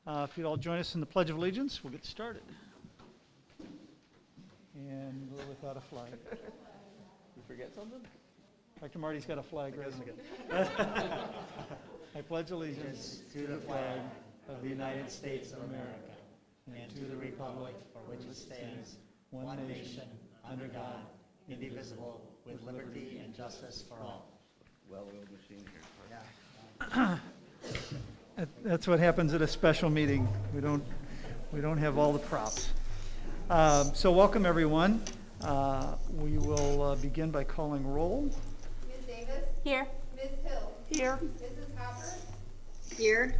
If you'd all join us in the Pledge of Allegiance, we'll get started. And we're without a flag. You forget something? Dr. Marty's got a flag right. I pledge allegiance to the flag of the United States of America and to the republic for which it stands, one nation, under God, indivisible, with liberty and justice for all. Well-oiled machine here. That's what happens at a special meeting. We don't have all the props. So welcome, everyone. We will begin by calling roll. Ms. Davis? Here. Ms. Hill? Here. Mrs. Hopper? Here.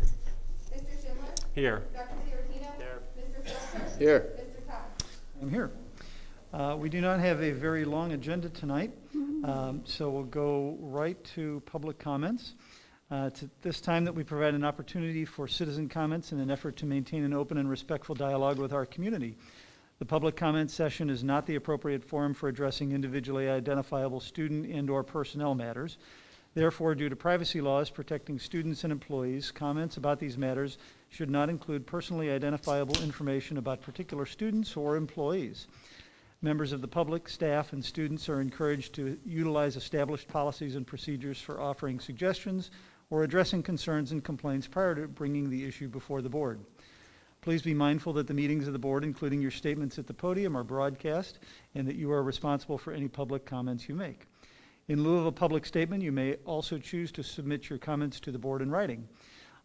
Mr. Schindler? Here. Dr. Ciartino? Here. Mr. Filter? Here. Mr. Todd? I'm here. We do not have a very long agenda tonight, so we'll go right to public comments. It's at this time that we provide an opportunity for citizen comments in an effort to maintain an open and respectful dialogue with our community. The public comment session is not the appropriate forum for addressing individually identifiable student and/or personnel matters. Therefore, due to privacy laws protecting students and employees, comments about these matters should not include personally identifiable information about particular students or employees. Members of the public, staff, and students are encouraged to utilize established policies and procedures for offering suggestions or addressing concerns and complaints prior to bringing the issue before the board. Please be mindful that the meetings of the board, including your statements at the podium, are broadcast and that you are responsible for any public comments you make. In lieu of a public statement, you may also choose to submit your comments to the board in writing.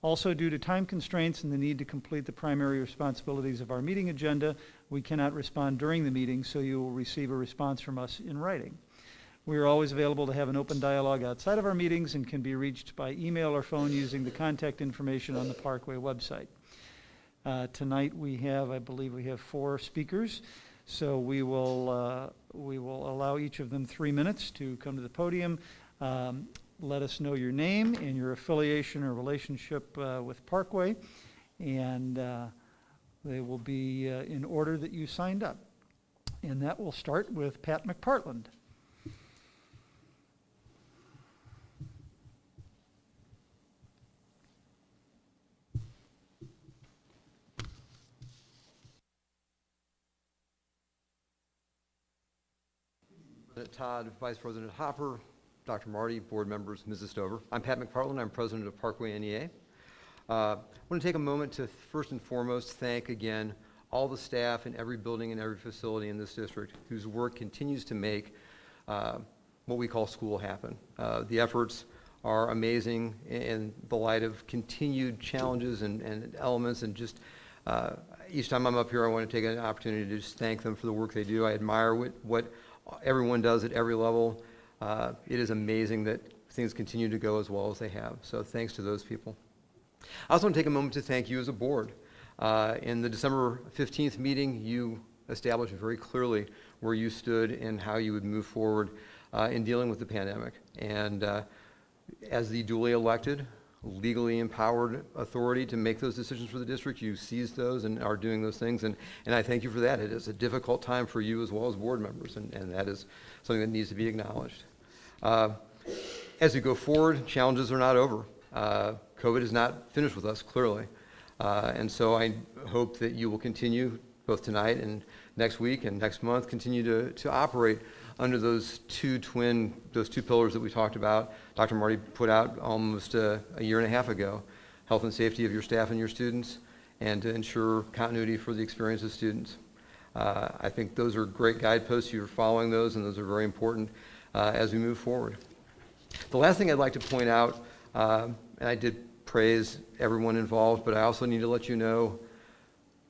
Also, due to time constraints and the need to complete the primary responsibilities of our meeting agenda, we cannot respond during the meeting, so you will receive a response from us in writing. We are always available to have an open dialogue outside of our meetings and can be reached by email or phone using the contact information on the Parkway website. Tonight I believe we have 4 speakers, so we will allow each of them 3 minutes to come to the podium. Let us know your name and your affiliation or relationship with Parkway, and they will be in order that you signed up. And that will start with Pat McPartland. President Todd, Vice President Hopper, Dr. Marty, board members, Mrs. Stover. I'm Pat McPartland. I'm president of Parkway NEA. I want to take a moment to first and foremost thank again all the staff in every building and every facility in this district whose work continues to make what we call school happen. The efforts are amazing in the light of continued challenges and elements, and just each time I'm up here I want to take an opportunity to just thank them for the work they do. I admire what everyone does at every level. It is amazing that things continue to go as well as they have. So thanks to those people. I also want to take a moment to thank you as a board. In the December 15th meeting, you established very clearly where you stood and how you would move forward in dealing with the pandemic. And as the duly elected, legally empowered authority to make those decisions for the district, you seized those and are doing those things, and I thank you for that. It is a difficult time for you as well as board members, and that is something that needs to be acknowledged. As we go forward, challenges are not over. COVID is not finished with us, clearly, and so I hope that you will continue, both tonight and next week and next month, continue to operate under those two pillars that we talked about. Dr. Marty put out almost a year and a half ago: health and safety of your staff and your students, and to ensure continuity for the experience of students. I think those are great guideposts. You're following those, and those are very important as we move forward. The last thing I'd like to point out, and I did praise everyone involved, but I also need to let you know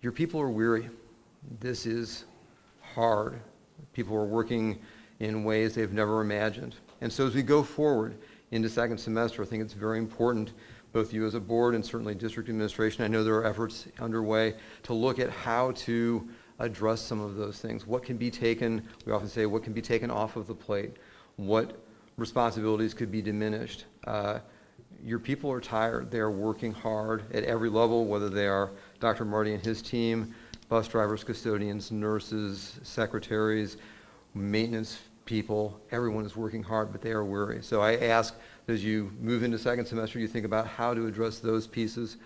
your people are weary. This is hard. People are working in ways they've never imagined. And so as we go forward into second semester, I think it's very important, both you as a board and certainly district administration, I know there are efforts underway to look at how to address some of those things. What can be taken, we often say, what can be taken off of the plate? What responsibilities could be diminished? Your people are tired. They are working hard at every level, whether they are Dr. Marty and his team, bus drivers, custodians, nurses, secretaries, maintenance people. Everyone is working hard, but they are weary. So I ask that as you move into second semester, you think about how to address those pieces.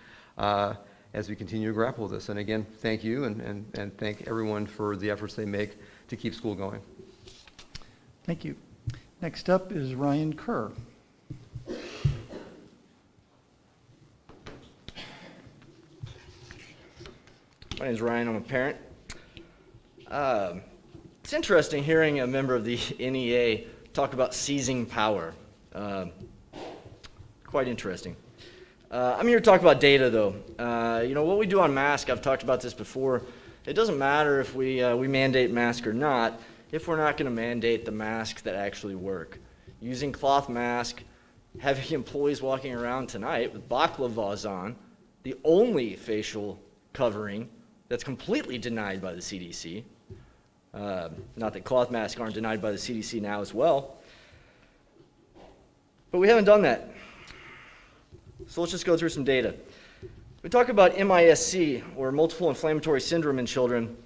as we continue to grapple with this. And again, thank you and thank everyone for the efforts they make to keep school going. Thank you. Next up is Ryan Kerr. My name is Ryan. I'm a parent. It's interesting hearing a member of the NEA talk about seizing power. Quite interesting. I'm here to talk about data, though. What we do on masks, I've talked about this before. It doesn't matter if we mandate masks or not, if we're not going to mandate the masks that actually work. Using cloth masks, having employees walking around tonight with baklavas on, the only facial covering that's completely denied by the CDC. Not that cloth masks aren't denied by the CDC now as well. But we haven't done that. So let's just go through some data. We talk about MIS-C, or multiple inflammatory syndrome in children.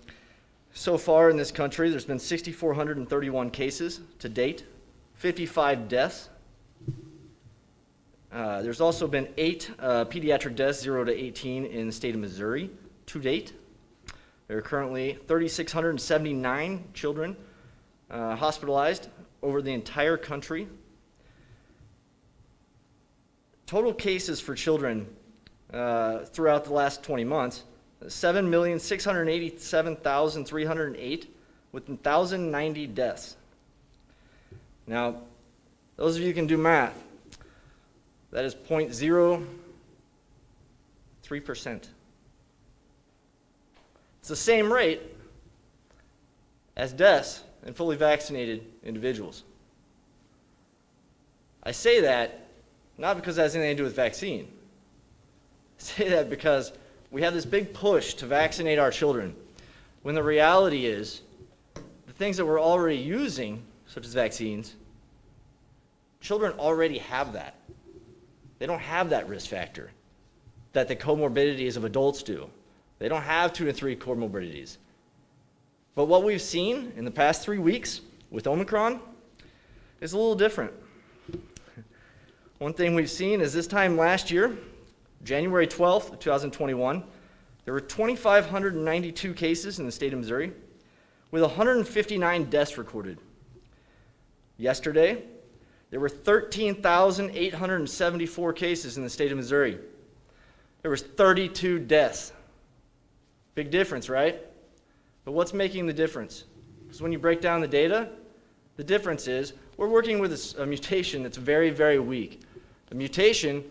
So far in this country, there's been 6,431 cases to date, 55 deaths. There's also been 8 pediatric deaths, 0 to 18, in the state of Missouri to date. There are currently 3,679 children hospitalized over the entire country. Total cases for children throughout the last 20 months, 7,687,308 with 1,090 deaths. Now, those of you who can do math, that is 0.03%. It's the same rate as deaths in fully vaccinated individuals. I say that not because that has anything to do with vaccine. I say that because we have this big push to vaccinate our children, when the reality is the things that we're already using, such as vaccines, children already have that. They don't have that risk factor that the comorbidities of adults do. They don't have 2 to 3 comorbidities. But what we've seen in the past 3 weeks with Omicron is a little different. One thing we've seen is this time last year, January 12th, 2021, there were 2,592 cases in the state of Missouri, with 159 deaths recorded. Yesterday, there were 13,874 cases in the state of Missouri. There was 32 deaths. Big difference, right? But what's making the difference? Because when you break down the data, the difference is we're working with a mutation that's very, very weak. A mutation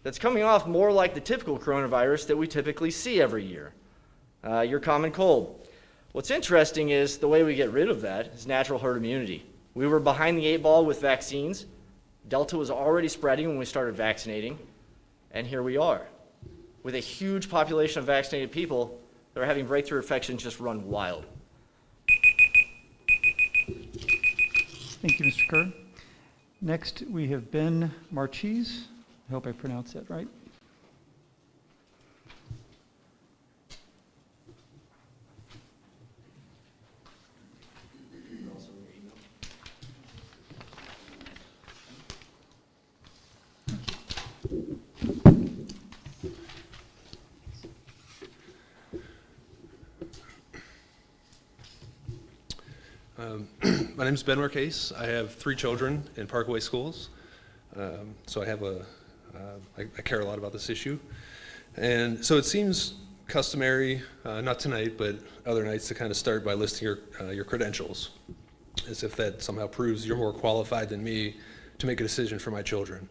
that's coming off more like the typical coronavirus that we typically see every year, your common cold. What's interesting is the way we get rid of that is natural herd immunity. We were behind the 8 ball with vaccines. Delta was already spreading when we started vaccinating, and here we are, with a huge population of vaccinated people that are having breakthrough infections just run wild. Thank you, Mr. Kerr. Next, we have Ben Marchese. I hope I pronounced that right. My name is Ben Marchese. I have 3 children in Parkway schools. So I care a lot about this issue. And so it seems customary, not tonight, but other nights, to kind of start by listing your credentials, as if that somehow proves you're more qualified than me to make a decision for my children.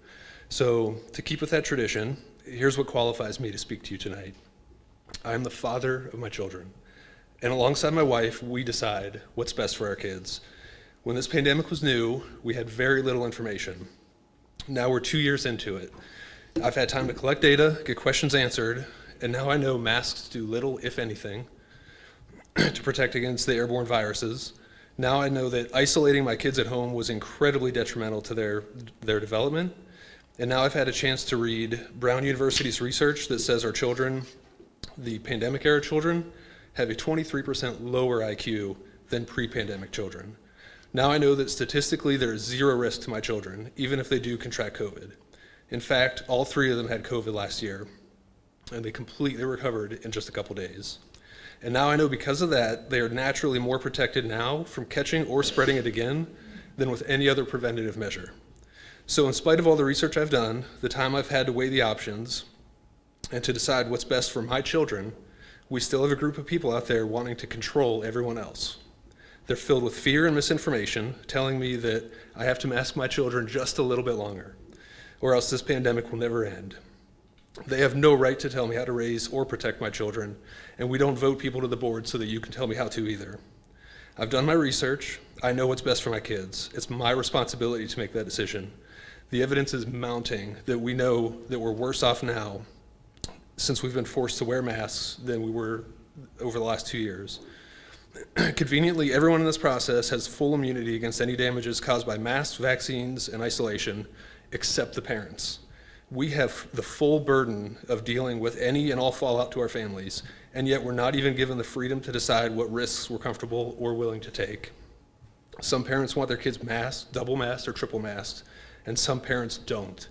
So to keep with that tradition, here's what qualifies me to speak to you tonight. I'm the father of my children. And alongside my wife, we decide what's best for our kids. When this pandemic was new, we had very little information. Now we're 2 years into it. I've had time to collect data, get questions answered, and now I know masks do little, if anything, to protect against the airborne viruses. Now I know that isolating my kids at home was incredibly detrimental to their development. And now I've had a chance to read Brown University's research that says our children, the pandemic era children, have a 23% lower IQ than pre-pandemic children. Now I know that statistically there is 0 risk to my children, even if they do contract COVID. In fact, all 3 of them had COVID last year. and they completely recovered in just a couple days. And now I know because of that, they are naturally more protected now from catching or spreading it again than with any other preventative measure. So in spite of all the research I've done, the time I've had to weigh the options, and to decide what's best for my children, we still have a group of people out there wanting to control everyone else. They're filled with fear and misinformation, telling me that I have to mask my children just a little bit longer, or else this pandemic will never end. They have no right to tell me how to raise or protect my children, and we don't vote people to the board so that you can tell me how to either. I've done my research. I know what's best for my kids. It's my responsibility to make that decision. The evidence is mounting that we know that we're worse off now since we've been forced to wear masks than we were over the last 2 years. Conveniently, everyone in this process has full immunity against any damages caused by masks, vaccines, and isolation, except the parents. We have the full burden of dealing with any and all fallout to our families, and yet we're not even given the freedom to decide what risks we're comfortable or willing to take. Some parents want their kids masked, double masked, or triple masked, and some parents don't.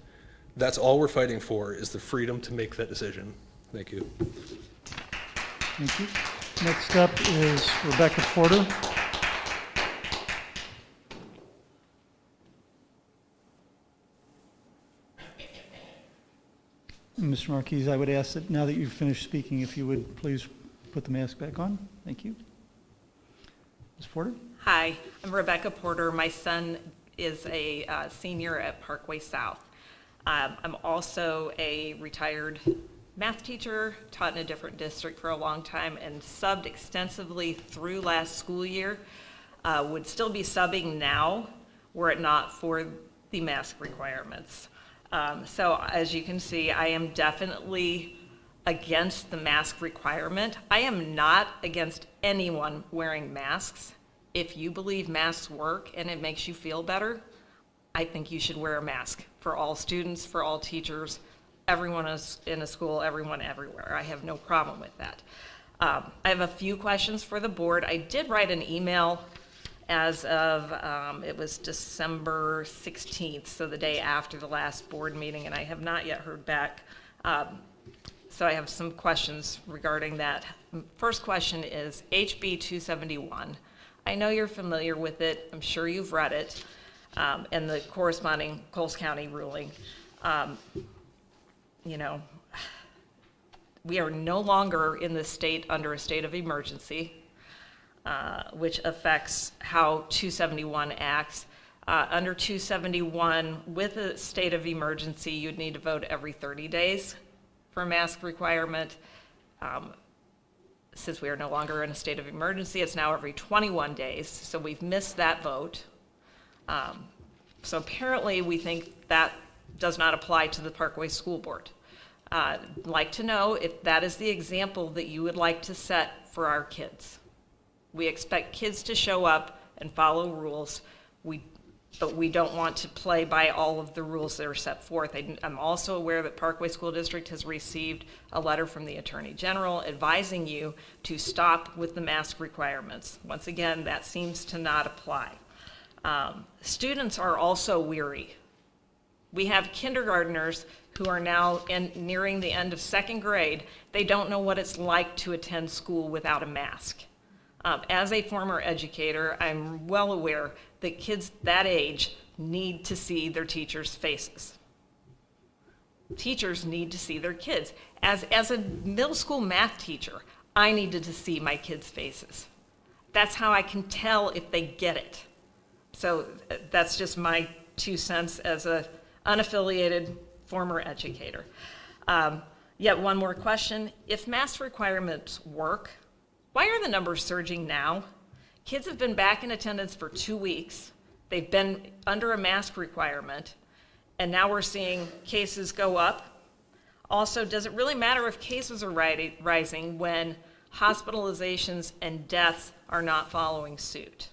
That's all we're fighting for, is the freedom to make that decision. Thank you. Thank you. Next up is Rebecca Porter. Mr. Marchese, I would ask that now that you've finished speaking, if you would please put the mask back on. Thank you. Ms. Porter? Hi, I'm Rebecca Porter. My son is a senior at Parkway South. I'm also a retired math teacher, taught in a different district for a long time, and subbed extensively through last school year. Would still be subbing now were it not for the mask requirements. So as you can see, I am definitely against the mask requirement. I am not against anyone wearing masks. If you believe masks work and it makes you feel better, I think you should wear a mask for all students, for all teachers, everyone is in a school, everyone everywhere. I have no problem with that. I have a few questions for the board. I did write an email as of, it was December 16th, so the day after the last board meeting, and I have not yet heard back. So I have some questions regarding that. First question is HB 271. I know you're familiar with it. I'm sure you've read it, and the corresponding Coles County ruling. You know, we are no longer in the state under a state of emergency, which affects how 271 acts. Under 271, with a state of emergency, you'd need to vote every 30 days for a mask requirement. Since we are no longer in a state of emergency, it's now every 21 days, so we've missed that vote. So apparently we think that does not apply to the Parkway School Board. I'd like to know if that is the example that you would like to set for our kids. We expect kids to show up and follow rules, but we don't want to play by all of the rules that are set forth. I'm also aware that Parkway School District has received a letter from the Attorney General advising you to stop with the mask requirements. Once again, that seems to not apply. Students are also weary. We have kindergartners who are now nearing the end of second grade. They don't know what it's like to attend school without a mask. As a former educator, I'm well aware that kids that age need to see their teachers' faces. Teachers need to see their kids. As a middle school math teacher, I needed to see my kids' faces. That's how I can tell if they get it. So that's just my 2 cents as a unaffiliated former educator. Yet one more question. If mask requirements work, why are the numbers surging now? Kids have been back in attendance for 2 weeks. They've been under a mask requirement, and now we're seeing cases go up. Also, does it really matter if cases are rising when hospitalizations and deaths are not following suit?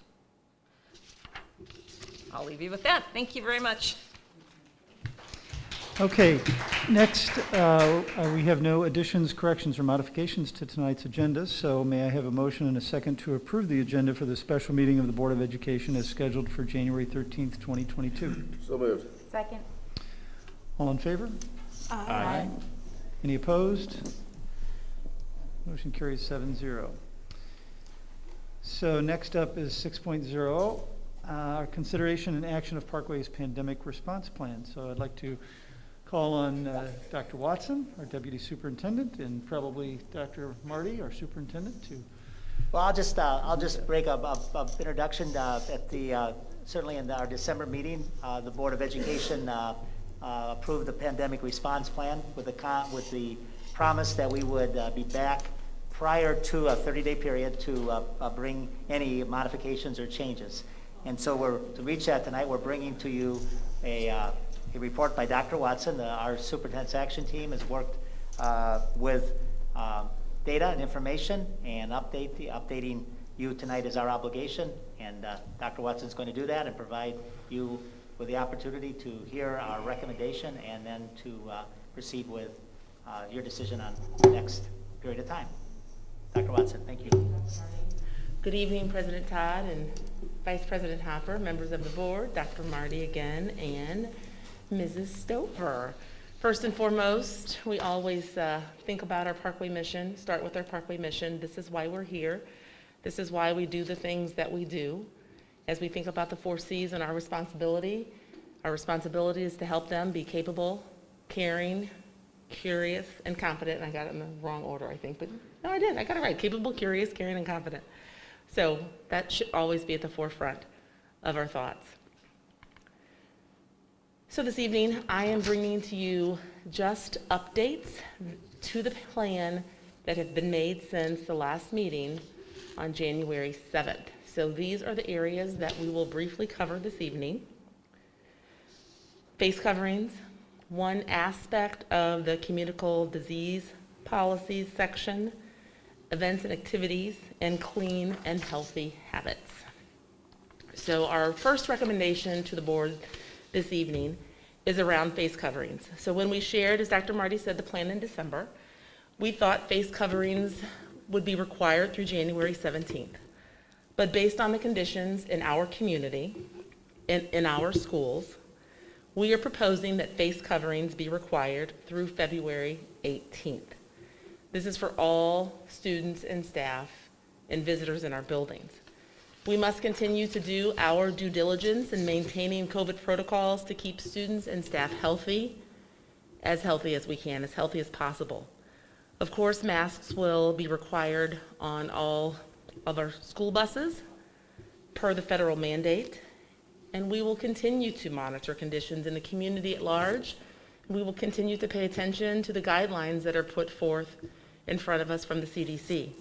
I'll leave you with that. Thank you very much. Okay, next, we have no additions, corrections, or modifications to tonight's agenda, so may I have a motion and a second to approve the agenda for the special meeting of the Board of Education as scheduled for January 13th, 2022? So moved. Second. All in favor? Aye. Any opposed? Motion carries 7-0. So next up is 6.0, consideration and action of Parkway's pandemic response plan. So I'd like to call on Dr. Watson, our deputy superintendent, and probably Dr. Marty, our superintendent, to. Well, I'll just break a introduction at the, certainly in our December meeting, the Board of Education approved the pandemic response plan with the promise that we would be back prior to a 30-day period to bring any modifications or changes. And so to reach that tonight, we're bringing to you a report by Dr. Watson. Our superintendent's action team has worked with data and information, and updating you tonight is our obligation. And Dr. Watson's going to do that and provide you with the opportunity to hear our recommendation and then to proceed with your decision on the next period of time. Dr. Watson, thank you. Good evening, President Todd and Vice President Hopper, members of the board, Dr. Marty again, and Mrs. Stover. First and foremost, we always think about our Parkway mission, start with our Parkway mission. This is why we're here. This is why we do the things that we do. As we think about the 4 C's and our responsibility is to help them be capable, caring, curious, and confident. And I got it in the wrong order, I think, but no, I did. I got it right. Capable, curious, caring, and confident. So that should always be at the forefront of our thoughts. So this evening, I am bringing to you just updates to the plan that have been made since the last meeting on January 7th. So these are the areas that we will briefly cover this evening. Face coverings, one aspect of the communicable disease policies section, events and activities, and clean and healthy habits. So our first recommendation to the board this evening is around face coverings. So when we shared, as Dr. Marty said, the plan in December, we thought face coverings would be required through January 17th. But based on the conditions in our community, in our schools, we are proposing that face coverings be required through February 18th. This is for all students and staff and visitors in our buildings. We must continue to do our due diligence in maintaining COVID protocols to keep students and staff healthy as we can, as healthy as possible. Of course, masks will be required on all of our school buses per the federal mandate, and we will continue to monitor conditions in the community at large. We will continue to pay attention to the guidelines that are put forth in front of us from the CDC.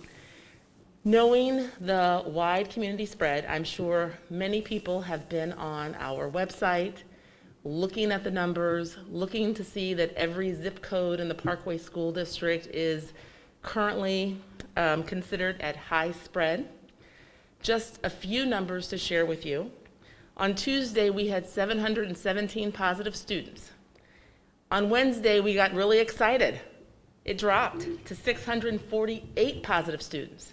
Knowing the wide community spread, I'm sure many people have been on our website, looking at the numbers, looking to see that every zip code in the Parkway School District is currently considered at high spread. Just a few numbers to share with you. On Tuesday, we had 717 positive students. On Wednesday, we got really excited. It dropped to 648 positive students.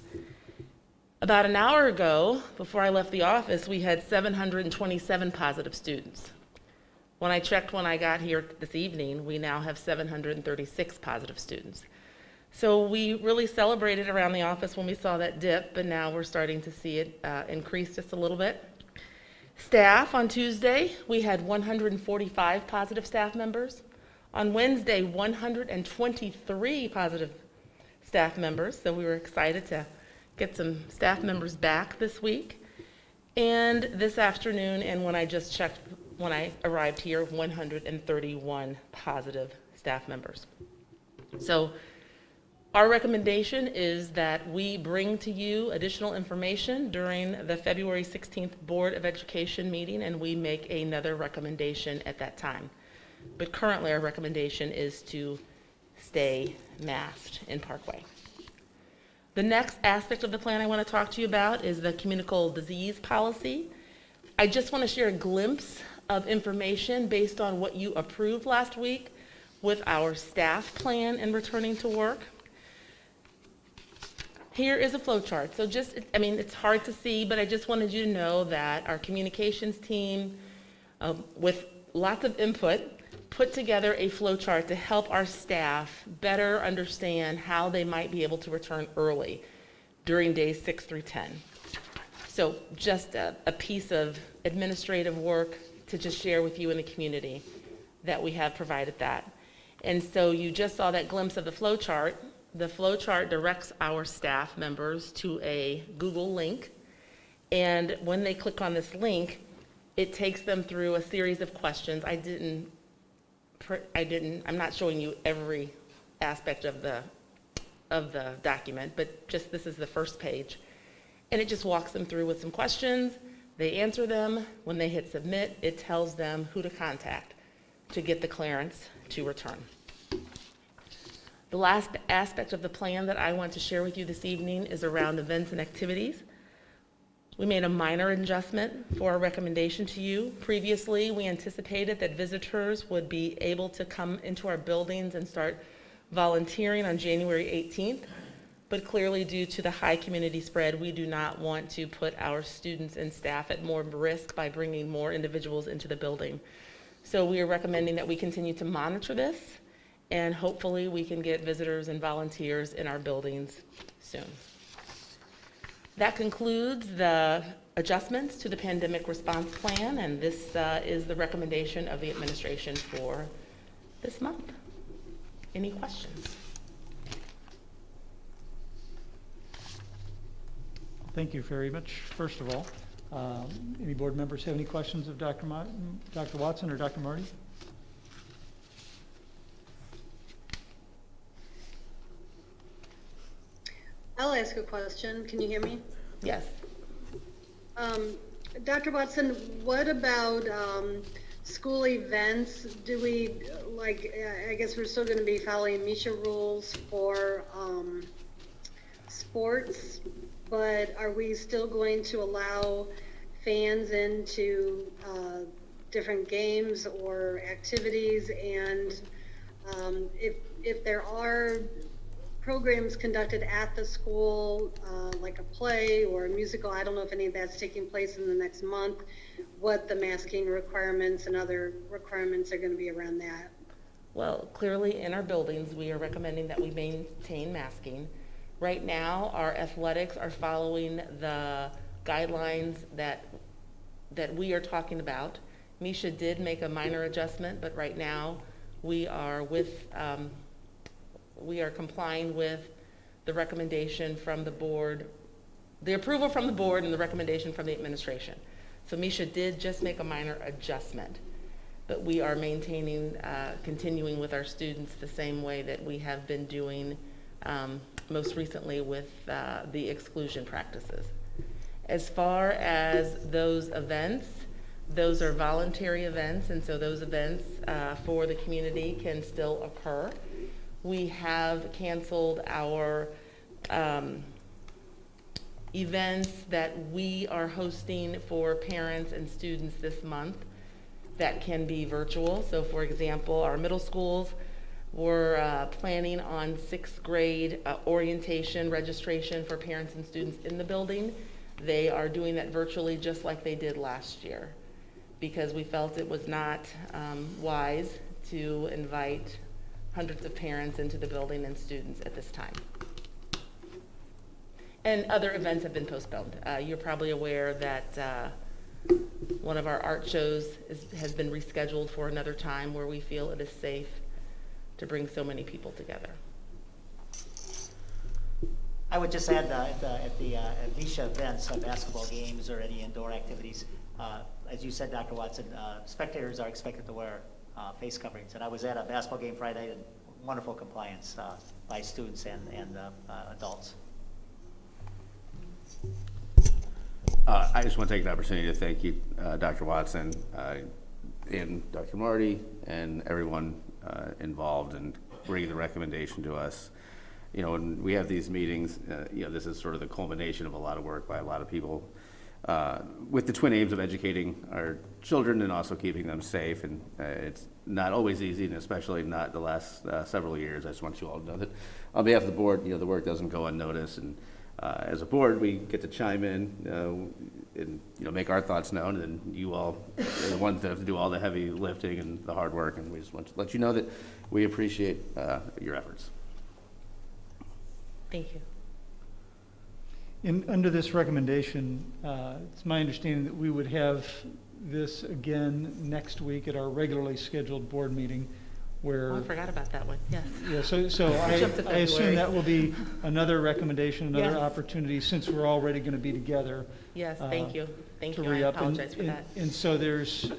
About an hour ago, before I left the office, we had 727 positive students. When I checked when I got here this evening, we now have 736 positive students. So we really celebrated around the office when we saw that dip, but now we're starting to see it increase just a little bit. Staff, on Tuesday, we had 145 positive staff members. On Wednesday, 123 positive staff members, so we were excited to get some staff members back this week. And this afternoon, and when I just checked when I arrived here, 131 positive staff members. So our recommendation is that we bring to you additional information during the February 16th Board of Education meeting, and we make another recommendation at that time. But currently, our recommendation is to stay masked in Parkway. The next aspect of the plan I want to talk to you about is the communicable disease policy. I just want to share a glimpse of information based on what you approved last week with our staff plan in returning to work. Here is a flow chart. So it's hard to see, but I just wanted you to know that our communications team, with lots of input, put together a flow chart to help our staff better understand how they might be able to return early during days 6 through 10. So just a piece of administrative work to just share with you in the community that we have provided that. And so you just saw that glimpse of the flow chart. The flow chart directs our staff members to a Google link. And when they click on this link, it takes them through a series of questions. I'm not showing you every aspect of the document, but just this is the first page. And it just walks them through with some questions. They answer them. When they hit submit, it tells them who to contact to get the clearance to return. The last aspect of the plan that I want to share with you this evening is around events and activities. We made a minor adjustment for our recommendation to you. Previously, we anticipated that visitors would be able to come into our buildings and start volunteering on January 18th. But clearly, due to the high community spread, we do not want to put our students and staff at more risk by bringing more individuals into the building. So we are recommending that we continue to monitor this, and hopefully we can get visitors and volunteers in our buildings soon. That concludes the adjustments to the pandemic response plan, and this is the recommendation of the administration for this month. Any questions? Thank you very much, first of all. Any board members have any questions of Dr. Watson or Dr. Marty? I'll ask a question. Can you hear me? Yes. Dr. Watson, what about school events? Do we, I guess we're still going to be following Misha rules for sports, but are we still going to allow fans into different games or activities? And if there are programs conducted at the school, like a play or a musical, I don't know if any of that's taking place in the next month, what the masking requirements and other requirements are going to be around that. Well, clearly in our buildings, we are recommending that we maintain masking. Right now, our athletics are following the guidelines that we are talking about. Misha did make a minor adjustment, but right now we are complying with the recommendation from the board, the approval from the board and the recommendation from the administration. So Misha did just make a minor adjustment, but we are maintaining, continuing with our students the same way that we have been doing most recently with the exclusion practices. As far as those events, those are voluntary events, and so those events for the community can still occur. We have canceled our events that we are hosting for parents and students this month that can be virtual. So for example, our middle schools, we're planning on 6th grade orientation registration for parents and students in the building. They are doing that virtually just like they did last year because we felt it was not wise to invite hundreds of parents into the building and students at this time. And other events have been postponed. You're probably aware that one of our art shows has been rescheduled for another time where we feel it is safe to bring so many people together. I would just add at the Misha events, basketball games or any indoor activities, as you said, Dr. Watson, spectators are expected to wear face coverings. And I was at a basketball game Friday and wonderful compliance by students and adults. I just want to take the opportunity to thank you, Dr. Watson, and Dr. Marty, and everyone involved in bringing the recommendation to us. You know, when we have these meetings, you know, this is sort of the culmination of a lot of work by a lot of people with the twin aims of educating our children and also keeping them safe. And it's not always easy, and especially not the last several years. I just want you all to know that on behalf of the board, you know, the work doesn't go unnoticed. And as a board, we get to chime in, and, make our thoughts known, and then you all are the ones that have to do all the heavy lifting and the hard work, and we just want to let you know that we appreciate your efforts. Thank you. Under this recommendation, it's my understanding that we would have this again next week at our regularly scheduled board meeting where. Oh, I forgot about that one, yes. Yeah, so I Jump to I assume February. that will be another recommendation, another Yes. opportunity, since we're already going to be together. Yes, thank you. Thank to you, I re-up. And- apologize for and- that. And so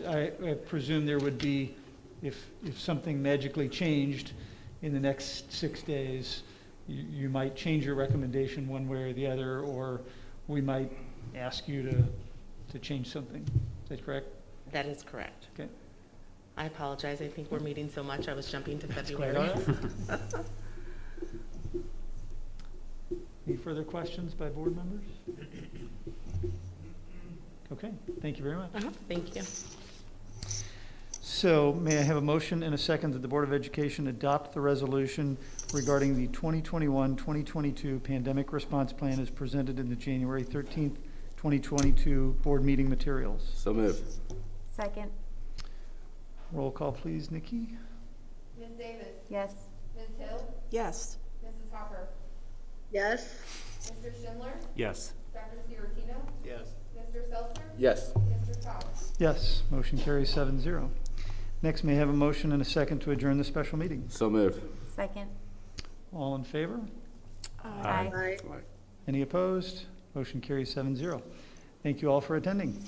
I presume there would be, if something magically changed in the next 6 days, you might change your recommendation one way or the other, or we might ask you to change something. Is that correct? That is correct. Okay. I apologize, I think we're meeting so much, I was jumping to That's quite February. all right. Any further questions by board members? Okay, thank you very much. Thank you. So may I have a motion and a second that the Board of Education adopt the resolution regarding the 2021-2022 pandemic response plan as presented in the January 13th, 2022 board meeting materials? So moved. Second. Roll call, please, Nikki. Ms. Davis? Yes. Ms. Hill? Yes. Mrs. Hopper? Yes? Mr. Schindler? Yes. Dr. Sirotino? Yes. Mr. Seltzer? Yes. Mr. Todd? Yes, motion carries 7-0. Next, may I have a motion and a second to adjourn the special meeting? So moved. Second. All in favor? Aye. Aye. Any opposed? Motion carries 7-0. Thank you all for attending.